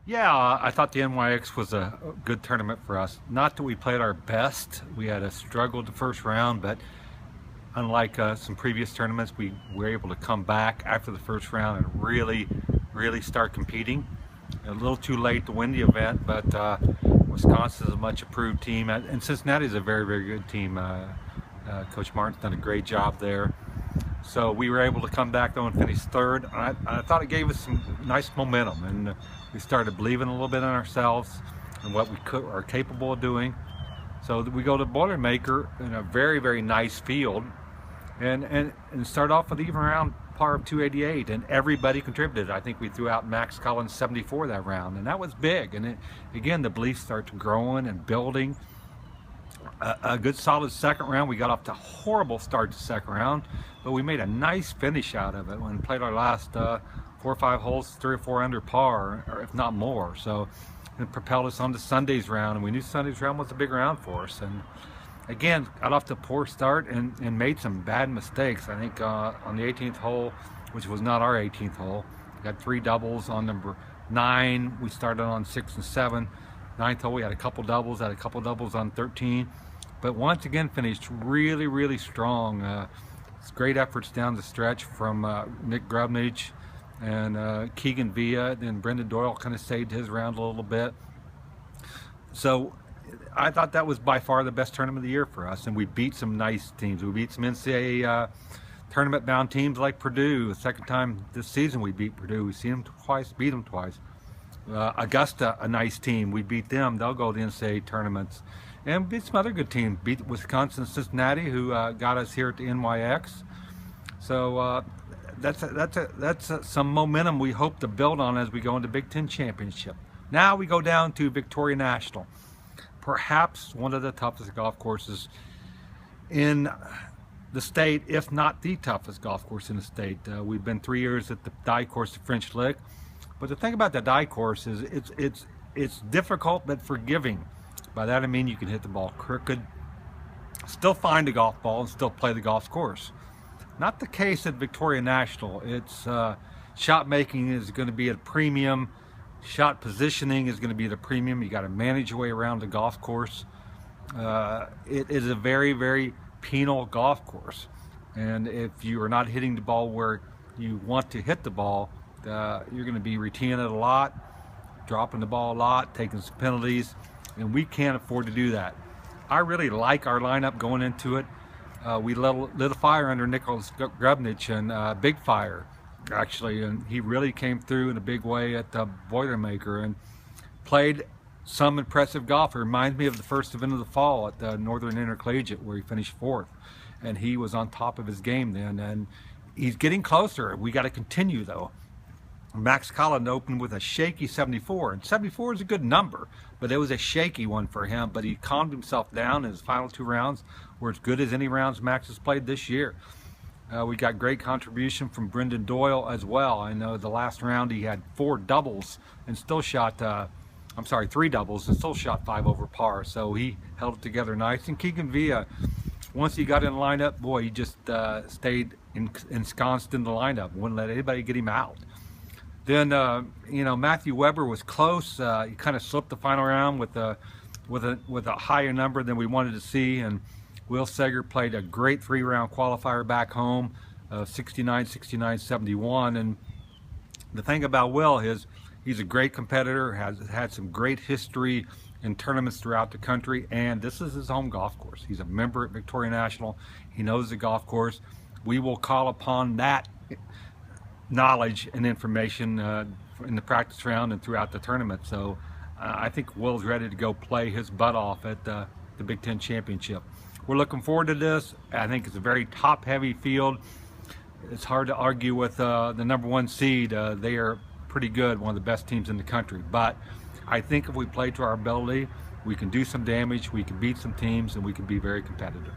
Yeah, I thought the NYX was a good tournament for us. Not that we played our best. We had a struggle the first round, but unlike some previous tournaments, we were able to come back after the first round and really start competing. A little too late to win the event, but Wisconsin is a much improved team, and Cincinnati is a very good team. Coach Martin's done a great job there. So we were able to come back though and finish third. I thought it gave us some nice momentum, and we started believing a little bit in ourselves and what we are capable of doing. So we go to Boilermaker in a very nice field, and start off with even round par of 288, and everybody contributed. I think we threw out Max Collins 74 that round, and that was big. And again, the beliefs start growing and building. A good solid second round. We got off to a horrible start to second round, but we made a nice finish out of it when we played our last 4 or 5 holes 3 or 4 under par, or if not more. So it propelled us on to Sunday's round, and we knew Sunday's round was a big round for us. And again, got off to a poor start and made some bad mistakes. I think on the 18th hole, which was not our 18th hole, we got 3 doubles on number 9. We started on 6 and 7. 9th hole, we had a couple doubles, on 13. But once again, finished really strong. It's great efforts down the stretch from Nick Grubnage and Keegan Villa. Then Brendan Doyle kind of saved his round a little bit. So I thought that was by far the best tournament of the year for us, and we beat some nice teams. We beat some NCAA tournament-bound teams like Purdue. The second time this season we beat Purdue. We see them twice, beat them twice. Augusta, a nice team. We beat them. They'll go to the NCAA tournaments. And beat some other good teams. Beat Wisconsin and Cincinnati, who got us here at the NYX. So that's some momentum we hope to build on as we go into Big Ten Championship. Now we go down to Victoria National. Perhaps one of the toughest golf courses in the state, if not the toughest golf course in the state. We've been 3 years at the die course at French Lick. But the thing about the die course is it's difficult but forgiving. By that I mean you can hit the ball crooked, still find a golf ball, and still play the golf course. Not the case at Victoria National. It's shot making is going to be at a premium. Shot positioning is going to be at a premium. You got to manage your way around the golf course. It is a very penal golf course, and if you are not hitting the ball where you want to hit the ball, you're going to be retaining it a lot, dropping the ball a lot, taking some penalties, and we can't afford to do that. I really like our lineup going into it. We lit a fire under Nicholas Grubnich, and big fire actually, and he really came through in a big way at the Boilermaker and played some impressive golf. It reminds me of the first event of the fall at the Northern Intercollegiate where he finished 4th, and he was on top of his game then, and he's getting closer. We got to continue though. Max Collins opened with a shaky 74, and 74 is a good number, but it was a shaky one for him. But he calmed himself down in his final 2 rounds, were as good as any rounds Max has played this year. We got great contribution from Brendan Doyle as well. I know the last round he had 4 doubles and still shot, 3 doubles and still shot 5 over par. So he held it together nice. And Keegan Villa, once he got in the lineup, boy, he just stayed ensconced in the lineup, wouldn't let anybody get him out. Then Matthew Weber was close. He kind of slipped the final round with a higher number than we wanted to see, and Will Seger played a great 3-round qualifier back home, 69, 69, 71. And the thing about Will is he's a great competitor, has had some great history in tournaments throughout the country, and this is his home golf course. He's a member at Victoria National. He knows the golf course. We will call upon that knowledge and information in the practice round and throughout the tournament. So I think Will's ready to go play his butt off at the Big Ten Championship. We're looking forward to this. I think it's a very top-heavy field. It's hard to argue with the #1 seed. They are pretty good, one of the best teams in the country. But I think if we play to our ability, we can do some damage, we can beat some teams, and we can be very competitive.